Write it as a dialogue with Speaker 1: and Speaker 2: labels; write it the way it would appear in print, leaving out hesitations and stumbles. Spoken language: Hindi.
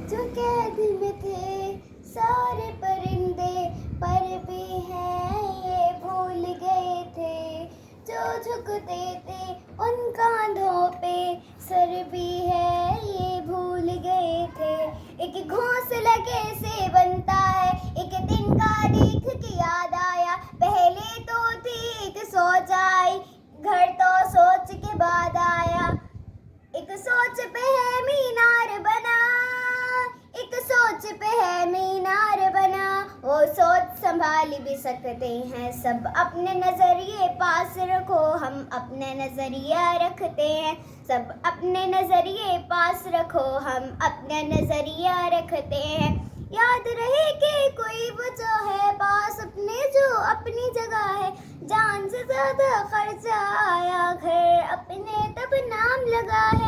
Speaker 1: जो कैद में थे सारे परिंदे, पर भी हैं ये भूल गए थे। जो झुकते थे उन कांधों पे, सर भी है ये भूल गए थे। एक घोंसला कैसे बनता है, एक दिन का देख के याद आया। पहले तो थी एक सोचाई, घर तो सोच के बाद आया। एक सोच पे है मीनार बना, एक सोच पे है मीनार बना। वो सोच संभाल भी सकते हैं सब, अपने नजरिए पास रखो। हम अपने नजरिया रखते हैं सब, अपने नजरिए पास रखो। हम अपने नजरिया रखते हैं। याद रहे कि कोई बचा है पास अपने, जो अपनी जगह है। जान से ज्यादा खर्चा आया घर अपने, तब नाम लगा है।